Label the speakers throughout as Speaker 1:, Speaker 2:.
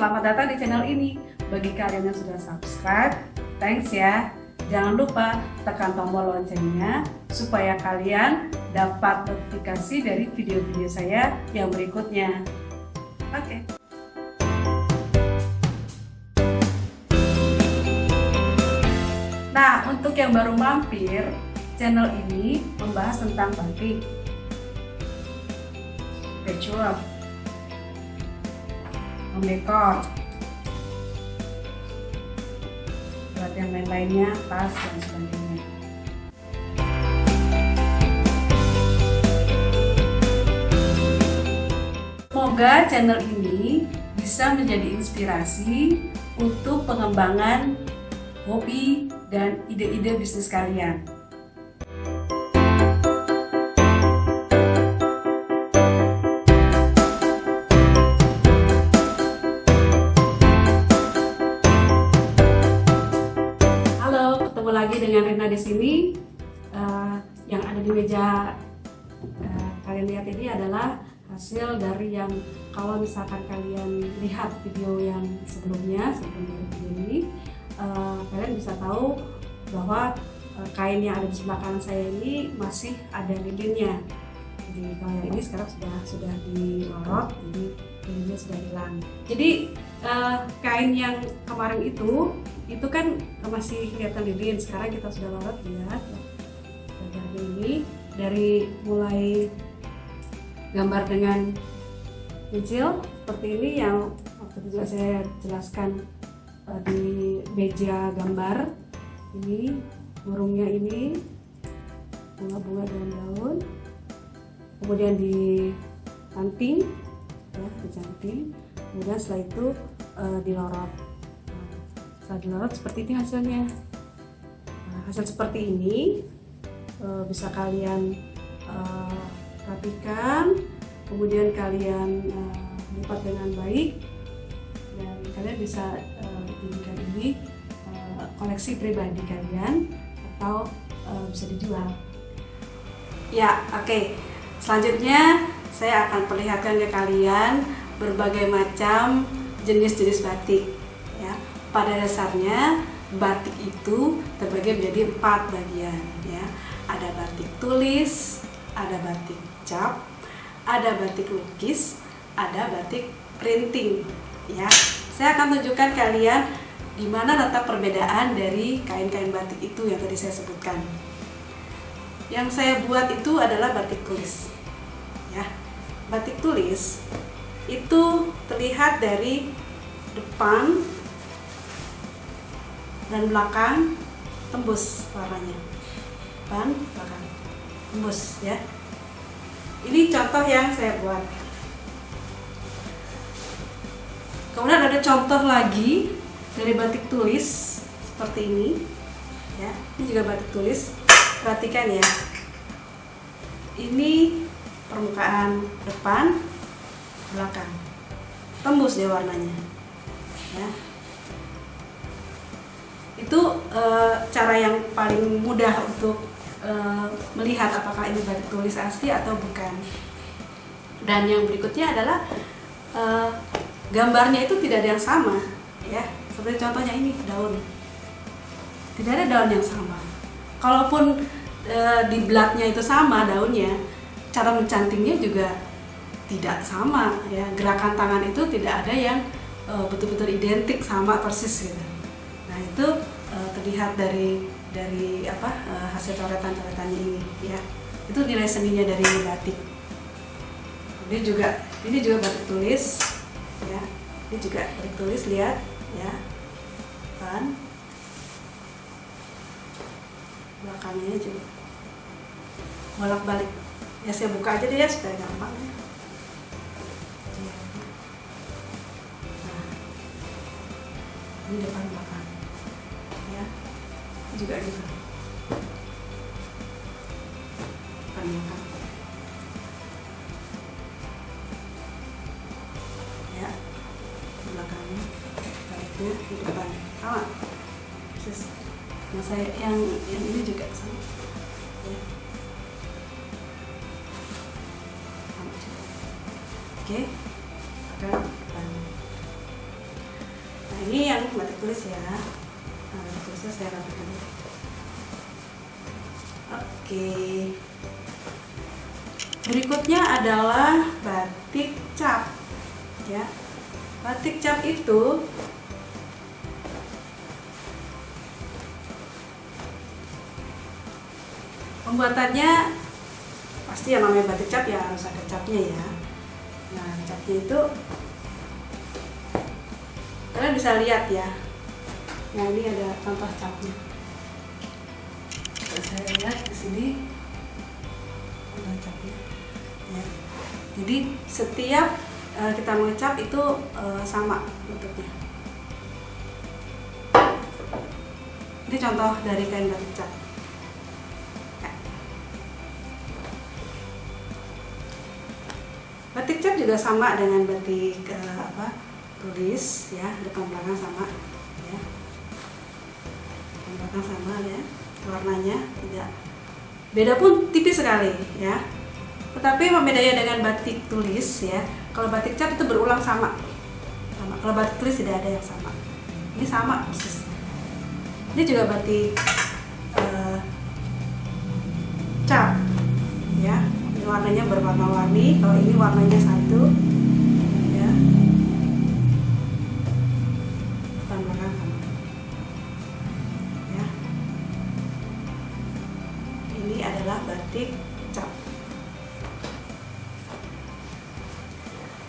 Speaker 1: selamat datang di channel ini. Bagi kalian yang sudah subscribe, thanks ya. Jangan lupa tekan tombol loncengnya supaya kalian dapat notifikasi dari video-video saya yang berikutnya. Oke. Nah, untuk yang baru mampir, channel ini membahas tentang batik, patchwork, dekor, buat yang lain-lainnya, tas dan sebagainya. Semoga channel ini bisa menjadi inspirasi untuk pengembangan hobi dan ide-ide bisnis kalian. Ketemu lagi dengan Rina di sini. Yang ada di meja kalian lihat ini adalah hasil dari yang, kalau misalkan kalian lihat video yang sebelumnya, sebelum video ini, kalian bisa tahu bahwa kain yang ada di sebelah kanan saya ini masih ada lilinnya. Jadi kalau yang ini sekarang sudah dilorot, jadi lilinnya sudah hilang. Jadi kain yang kemarin itu kan masih kelihatan lilin. Sekarang kita sudah lorot, lihat gambar ini, dari mulai gambar dengan pensil seperti ini yang waktu itu juga saya jelaskan di meja gambar ini, burungnya ini, bunga-bunga daun daun, kemudian dicanting ya, dicanting, kemudian setelah itu dilorot. Setelah dilorot seperti ini hasilnya. Nah, hasil seperti ini bisa kalian rapikan, kemudian kalian lipat dengan baik, dan kalian bisa jadikan ini koleksi pribadi kalian atau bisa dijual. Ya, oke. Selanjutnya saya akan perlihatkan ke kalian berbagai macam jenis-jenis batik. Ya, pada dasarnya batik itu terbagi menjadi 4 bagian. Ya, ada batik tulis, ada batik cap, ada batik lukis, ada batik printing. Ya, saya akan tunjukkan kalian di mana letak perbedaan dari kain-kain batik itu yang tadi saya sebutkan. Yang saya buat itu adalah batik tulis. Ya, batik tulis itu terlihat dari depan dan belakang tembus warnanya. Depan, belakang, tembus ya. Ini contoh yang saya buat. Kemudian ada contoh lagi dari batik tulis seperti ini. Ya, ini juga batik tulis. Perhatikan ya. Ini permukaan depan, belakang, tembus dia warnanya. Ya. Itu cara yang paling mudah untuk melihat apakah ini batik tulis asli atau bukan. Dan yang berikutnya adalah gambarnya itu tidak ada yang sama, ya. Seperti contohnya ini daun, tidak ada daun yang sama. Kalaupun di bladnya itu sama daunnya, cara mencantingnya juga tidak sama, ya. Gerakan tangan itu tidak ada yang betul-betul identik sama persis gitu. Nah, itu terlihat dari hasil coretan-coretannya ini, ya. Itu nilai seninya dari batik. Ini juga batik tulis, ya. Ini juga batik tulis, lihat, ya. Kan belakangnya juga bolak-balik. Ya, saya buka aja deh ya supaya gampang. Nah, ini depan belakang, ya. Ini juga gitu. Depan belakang. Ya, belakangnya, baliknya di depan. Sama, persis. Nah, saya yang ini juga sama. Ya. Sama juga. Oke, depan. ini yang batik tulis ya. Nah, tulisnya saya rapikan dulu. Oke. Berikutnya adalah batik cap ya. Batik cap itu pembuatannya pasti yang namanya batik cap ya harus ada capnya ya. Nah, capnya itu kalian bisa lihat ya. Nah, ini ada contoh capnya. Saya lihat di sini ada capnya. Ya. Jadi setiap kita mengecap itu sama bentuknya. Ini contoh dari kain batik cap. Batik cap juga sama dengan batik tulis ya, depan belakang sama ya. Depan belakang sama ya. Warnanya tidak beda pun tipis sekali ya. Tetapi pembedanya dengan batik tulis ya, kalau batik cap itu berulang sama. Kalau batik tulis tidak ada yang sama. Ini sama persis. Ini juga batik cap ya. Ini warnanya berwarna-warni. Kalau ini warnanya satu ya. Depan belakang sama ya. Ini adalah batik cap.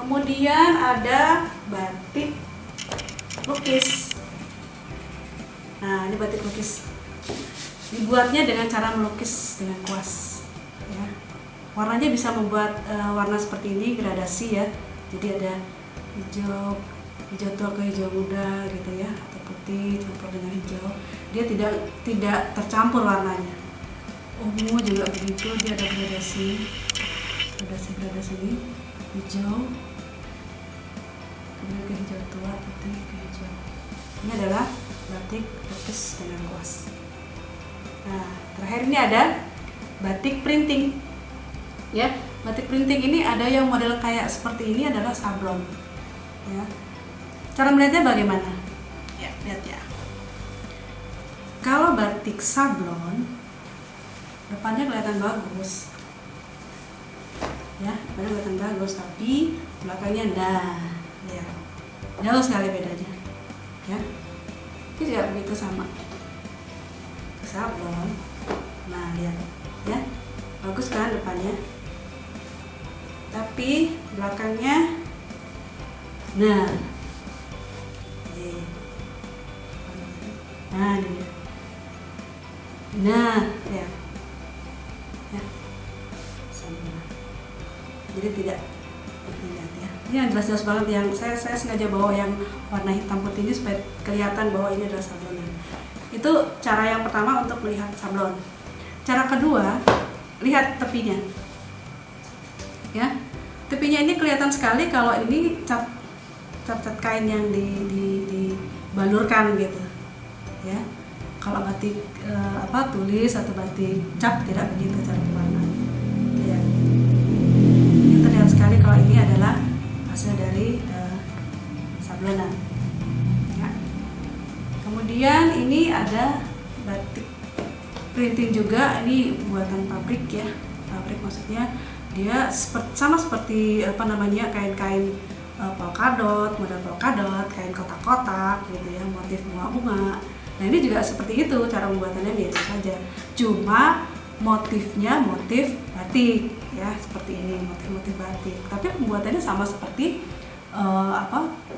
Speaker 1: Kemudian ada batik lukis. Nah, ini batik lukis. Dibuatnya dengan cara melukis dengan kuas. Ya. Warnanya bisa membuat warna seperti ini gradasi ya. Jadi ada hijau tua ke hijau muda gitu ya, atau putih campur dengan hijau. Dia tidak tercampur warnanya. Ungu juga begitu, dia ada gradasi ini hijau. Kemudian ke hijau tua, putih, ke hijau. Ini adalah batik lukis dengan kuas. Nah, terakhir ini ada batik printing. Ya, batik printing ini ada yang model kayak seperti ini adalah sablon. Ya. Cara melihatnya bagaimana? Ya, lihat ya. Kalau batik sablon, depannya kelihatan bagus. Ya, depannya kelihatan bagus, tapi belakangnya ya, jauh sekali bedanya ya. Ini juga begitu sama sablon. Nah, lihat ya, bagus kan depannya, tapi belakangnya nah ini dia. Nah ya, sama. Jadi tidak lihat ya. Ini yang jelas-jelas banget, yang saya sengaja bawa yang warna hitam putih ini supaya kelihatan bahwa ini adalah sablonan. Itu cara yang pertama untuk melihat sablon. Cara kedua, lihat tepinya. Ya, tepinya ini kelihatan sekali kalau ini cat kain yang dibalurkan gitu. Ya, kalau batik tulis atau batik cap tidak begitu cara pewarnaan. Ya. Ini terlihat sekali kalau ini adalah hasil dari sablonan. Ya. Kemudian ini ada batik printing juga, ini buatan pabrik ya. Pabrik maksudnya dia sama seperti kain-kain polkadot, model polkadot, kain kotak-kotak gitu ya, motif bunga-bunga. Nah, ini juga seperti itu, cara pembuatannya biasa saja. Cuma motifnya motif batik ya, seperti ini motif batik. Tapi pembuatannya sama seperti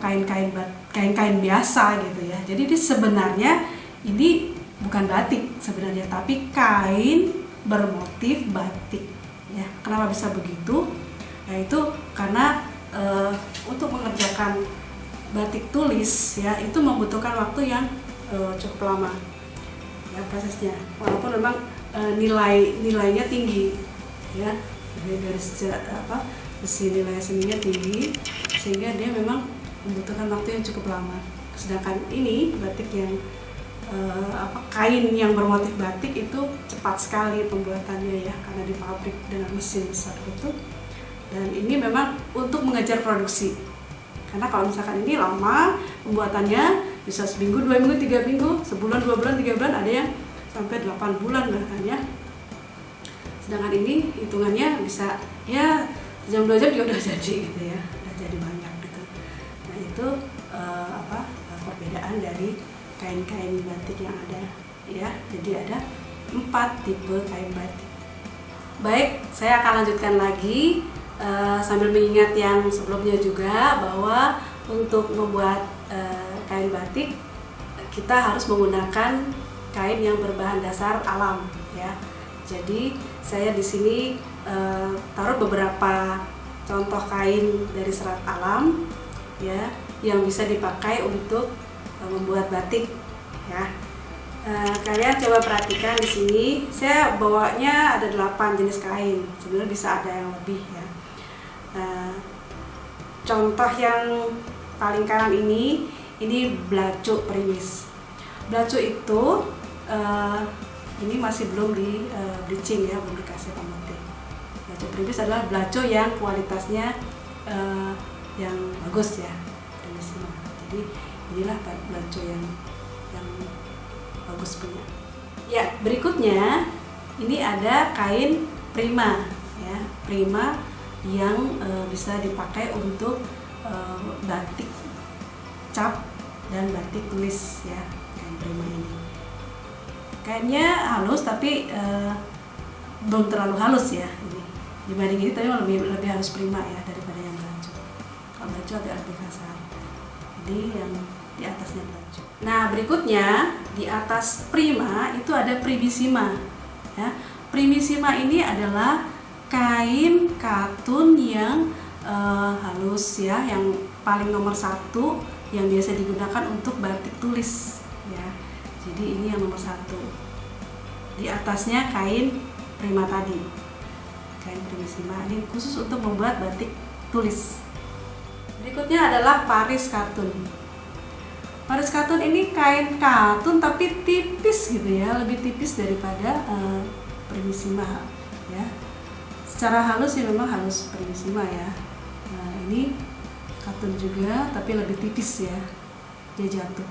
Speaker 1: kain-kain biasa gitu ya. Jadi sebenarnya ini bukan batik sebenarnya, tapi kain bermotif batik ya. Kenapa bisa begitu? Yaitu karena untuk mengerjakan batik tulis ya, itu membutuhkan waktu yang cukup lama ya prosesnya, walaupun memang nilainya tinggi ya, dari nilai seninya tinggi, sehingga dia memang membutuhkan waktu yang cukup lama. Sedangkan ini batik yang kain yang bermotif batik itu cepat sekali pembuatannya ya, karena di pabrik dengan mesin besar itu. Dan ini memang untuk mengejar produksi, karena kalau misalkan ini lama pembuatannya bisa seminggu, 2 minggu, 3 minggu, sebulan, 2 bulan, 3 bulan, ada yang sampai 8 bulan bahkan ya. Sedangkan ini hitungannya bisa ya sejam 2 jam juga udah jadi gitu ya, udah jadi banyak gitu. Nah itu perbedaan dari kain-kain batik yang ada ya. Jadi ada 4 tipe kain batik. Baik, saya akan lanjutkan lagi sambil mengingat yang sebelumnya juga, bahwa untuk membuat kain batik kita harus menggunakan kain yang berbahan dasar alam ya. Jadi saya di sini taruh beberapa contoh kain dari serat alam ya yang bisa dipakai untuk membuat batik ya. Kalian coba perhatikan di sini, saya bawanya ada 8 jenis kain, sebenarnya bisa ada yang lebih ya. Contoh yang paling kanan ini belacu primis. Belacu itu ini masih belum di bleaching ya, belum dikasih pemutih. Belacu primis adalah belacu yang kualitasnya yang bagus ya, primisima. Jadi inilah belacu yang bagus punya. Ya, berikutnya ini ada kain prima ya, prima yang bisa dipakai untuk batik cap dan batik tulis ya. Kain prima ini kainnya halus tapi belum terlalu halus ya. Ini dibanding ini tapi lebih halus prima ya daripada yang belacu. Kalau belacu agak lebih kasar. Jadi yang di atasnya belacu. Nah berikutnya di atas prima itu ada primissima ya. Primissima ini adalah kain katun yang halus ya, yang paling nomor 1 yang biasa digunakan untuk batik tulis ya. Jadi ini yang nomor 1. Di atasnya kain prima tadi, kain primissima ini khusus untuk membuat batik tulis. Berikutnya adalah Paris katun. Paris katun ini kain katun tapi tipis gitu ya, lebih tipis daripada primissima ya. Secara halus ya memang halus primissima ya. Nah ini katun juga tapi lebih tipis ya, dia jatuh.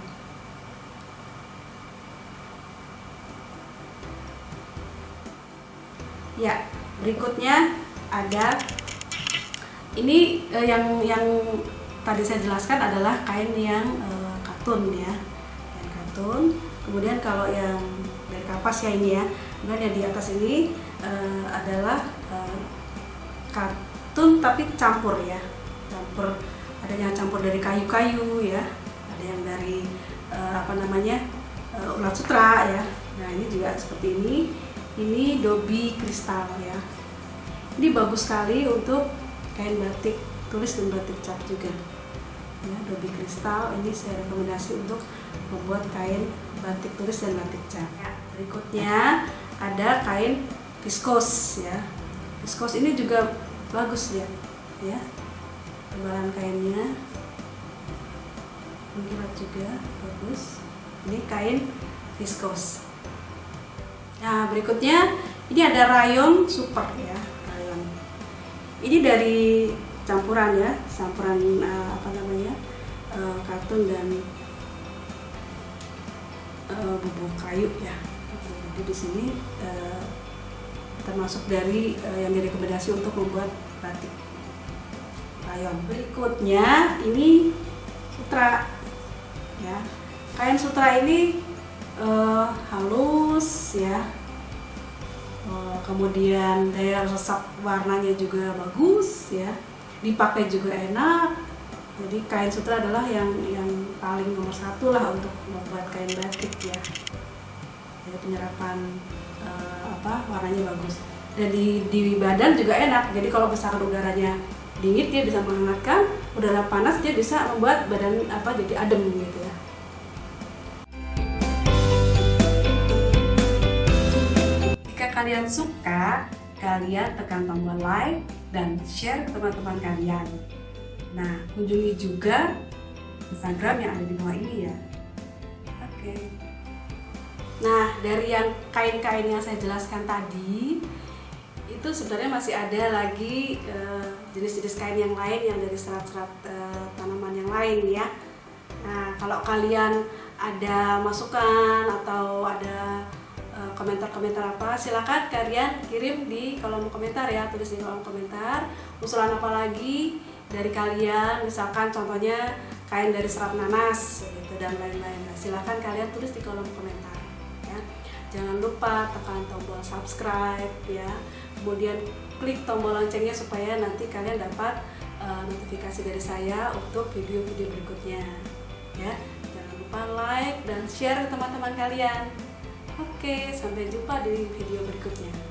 Speaker 1: Ya, berikutnya ada ini yang tadi saya jelaskan adalah kain yang katun ya, kain katun. Kemudian kalau yang dari kapas ya ini ya, kemudian yang di atas ini adalah katun tapi campur ya, campur, ada yang campur dari kayu-kayu ya, ada yang dari ulat sutra ya. Nah ini juga seperti ini dobi kristal ya. Ini bagus sekali untuk kain batik tulis dan batik cap juga ya. Dobi kristal ini saya rekomendasi untuk membuat kain batik tulis dan batik cap ya. Berikutnya ada kain viskos ya. Viskos ini juga bagus ya, tebalan kainnya mengkilat juga bagus. Ini kain viskos. Nah berikutnya ini ada rayon super ya, rayon. Ini dari campuran ya, campuran katun dan bubuk kayu ya. Jadi di sini termasuk dari yang direkomendasi untuk membuat batik rayon. Berikutnya ini sutra ya. Kain sutra ini halus ya, kemudian daya resap warnanya juga bagus ya, dipakai juga enak. Jadi kain sutra adalah yang paling nomor 1 lah untuk membuat kain batik ya. Jadi penyerapan warnanya bagus, dan di badan juga enak. Jadi kalau misalkan udaranya dingin dia bisa menghangatkan, udara panas dia bisa membuat badan jadi adem gitu ya. Kalian suka, kalian tekan tombol like dan share ke teman-teman kalian. Nah, kunjungi juga Instagram yang ada di bawah ini ya. Oke. Nah, dari yang kain-kain yang saya jelaskan tadi, itu sebenarnya masih ada lagi jenis-jenis kain yang lain yang dari serat-serat tanaman yang lain ya. Nah, kalau kalian ada masukan atau ada komentar-komentar apa, silakan kalian kirim di kolom komentar ya, tulis di kolom komentar usulan apa lagi dari kalian, misalkan contohnya kain dari serat nanas gitu dan lain-lain. Nah, silakan kalian tulis di kolom komentar ya. Jangan lupa tekan tombol subscribe ya, kemudian klik tombol loncengnya supaya nanti kalian dapat notifikasi dari saya untuk video-video berikutnya ya. Jangan lupa like dan share ke teman-teman kalian. Oke, sampai jumpa di video berikutnya.